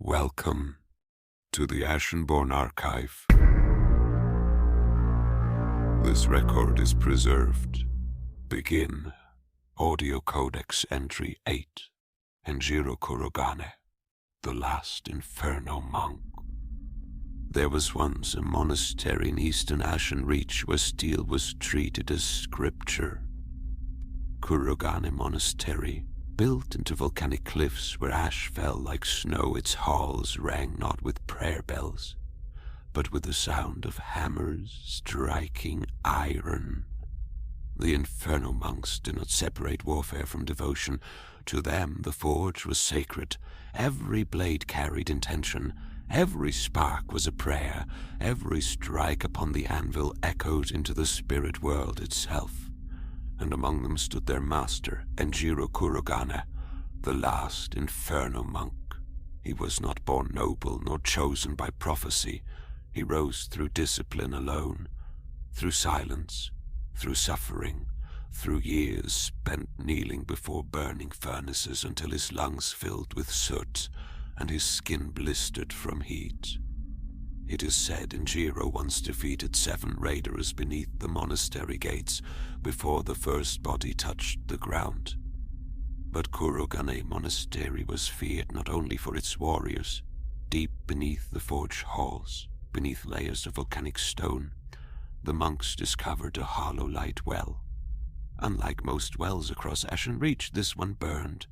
Welcome to the Ashenborne Archive. This record is preserved. Begin. Audio Codex Entry 8. Enjiro Kurogane, the last Inferno Monk. There was once a monastery in eastern AshenReach where steel was treated as scripture. Kurogane Monastery, built into volcanic cliffs where ash fell like snow, its halls rang not with prayer bells, but with the sound of hammers striking iron. The Inferno Monks did not separate warfare from devotion. To them the forge was sacred. Every blade carried intention. Every spark was a prayer. Every strike upon the anvil echoed into the spirit world itself. And among them stood their master, Enjiro Kurogane, the last Inferno Monk. He was not born noble nor chosen by prophecy. He rose through discipline alone, through silence, through suffering, through years spent kneeling before burning furnaces until his lungs filled with soot and his skin blistered from heat. It is said Enjiro once defeated 7 raiders beneath the monastery gates before the first body touched the ground. But Kurogane Monastery was feared not only for its warriors. Deep beneath the forge halls, beneath layers of volcanic stone, the monks discovered a Hollowlight Well. Unlike most wells across AshenReach, this one burned,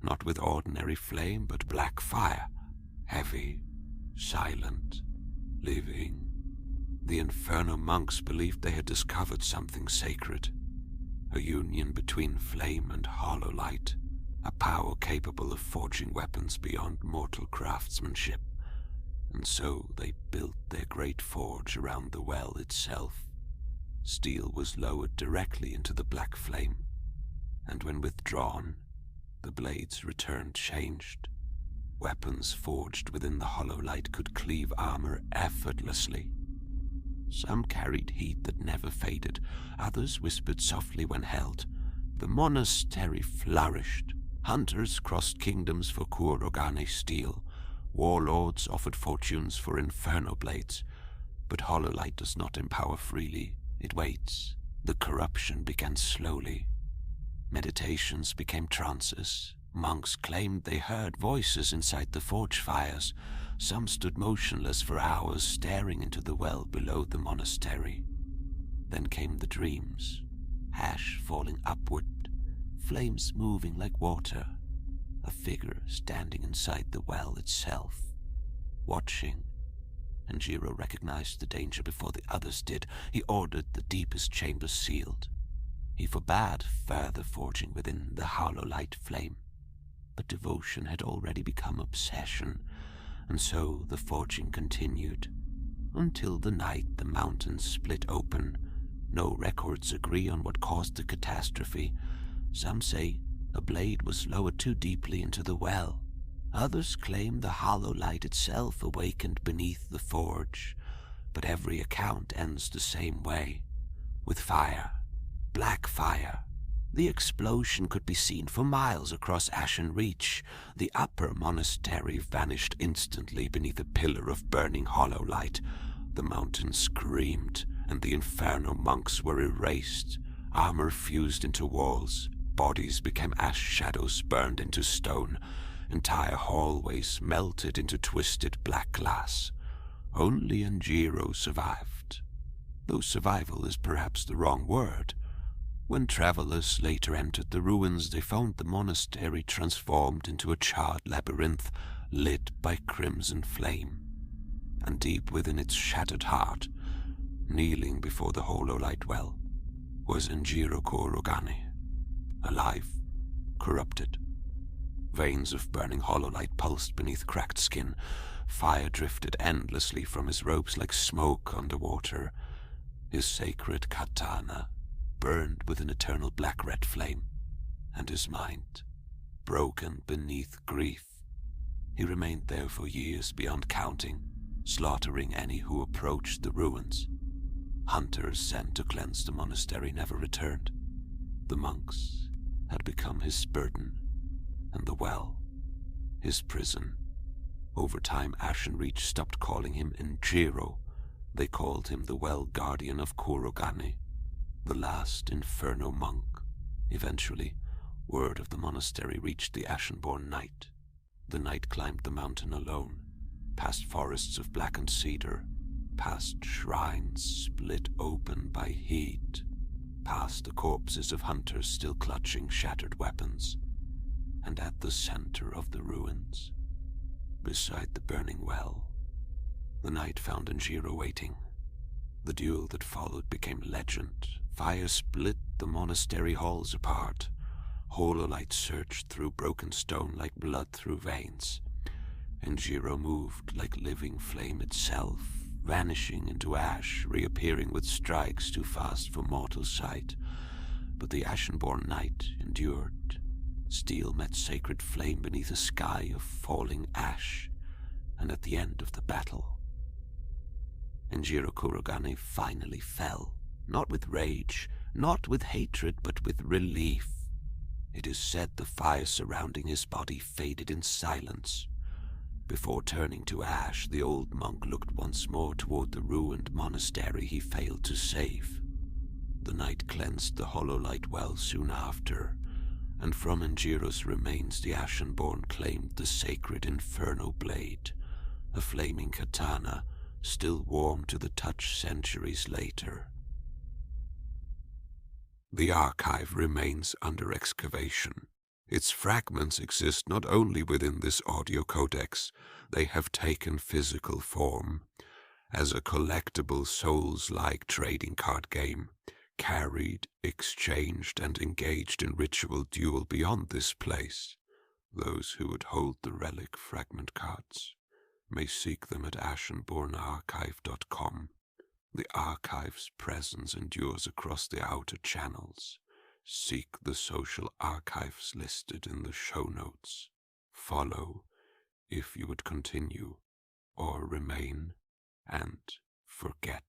not with ordinary flame, but black fire, heavy, silent, living. The Inferno Monks believed they had discovered something sacred, a union between flame and hollow light, a power capable of forging weapons beyond mortal craftsmanship. And so they built their great forge around the well itself. Steel was lowered directly into the black flame, and when withdrawn, the blades returned changed. Weapons forged within the hollow light could cleave armor effortlessly. Some carried heat that never faded, others whispered softly when held. The monastery flourished. Hunters crossed kingdoms for Kurogane steel. Warlords offered fortunes for inferno blades. But hollow light does not empower freely. It waits. The corruption began slowly. Meditations became trances. Monks claimed they heard voices inside the forge fires. Some stood motionless for hours, staring into the well below the monastery. Then came the dreams. Ash falling upward, flames moving like water. A figure standing inside the well itself, watching. Enjiro recognized the danger before the others did. He ordered the deepest chambers sealed. He forbade further forging within the hollow light flame. But devotion had already become obsession, and so the forging continued. Until the night the mountains split open. No records agree on what caused the catastrophe. Some say a blade was lowered too deeply into the well. Others claim the hollow light itself awakened beneath the forge. But every account ends the same way, with fire, black fire. The explosion could be seen for miles across AshenReach. The upper monastery vanished instantly beneath a pillar of burning hollow light. The mountains screamed, and the Inferno Monks were erased. Armor fused into walls. Bodies became ash shadows burned into stone. Entire hallways melted into twisted black glass. Only Enjiro survived. Though survival is perhaps the wrong word. When travelers later entered the ruins, they found the monastery transformed into a charred labyrinth lit by crimson flame. And deep within its shattered heart, kneeling before the Hollowlight Well, was Enjiro Kurogane, alive, corrupted. Veins of burning hollow light pulsed beneath cracked skin. Fire drifted endlessly from his robes like smoke underwater. His sacred katana burned with an eternal black-red flame, and his mind, broken beneath grief. He remained there for years beyond counting, slaughtering any who approached the ruins. Hunters sent to cleanse the monastery never returned. The monks had become his burden, and the well, his prison, Over time, AshenReach stopped calling him Enjiro. They called him the Well Guardian of Kurogane, the last Inferno Monk. Eventually, word of the monastery reached the Ashenborne Knight. The knight climbed the mountain alone, past forests of blackened cedar, past shrines split open by heat, past the corpses of hunters still clutching shattered weapons, and at the center of the ruins, beside the burning well, the knight found Enjiro waiting. The duel that followed became legend. Fire split the monastery halls apart. Hollowlight surged through broken stone like blood through veins. Enjiro moved like living flame itself, vanishing into ash, reappearing with strikes too fast for mortal sight. But the Ashenborne Knight endured. Steel met sacred flame beneath a sky of falling ash, and at the end of the battle, Enjiro Kurogane finally fell, not with rage, not with hatred, but with relief. It is said the fire surrounding his body faded in silence. Before turning to ash, the old monk looked once more toward the ruined monastery he failed to save. The knight cleansed the Hollowlight Well soon after, and from Enjiro's remains the Ashenborne claimed the sacred Inferno blade, a flaming katana still warm to the touch centuries later. The archive remains under excavation. Its fragments exist not only within this audio codex, they have taken physical form as a collectible Soulslike trading card game, carried, exchanged, and engaged in ritual duel beyond this place. Those who would hold the relic fragment cards may seek them at AshenborneArchive.com. The archive's presence endures across the outer channels. Seek the social archives listed in the show notes. Follow if you would continue, or remain and forget.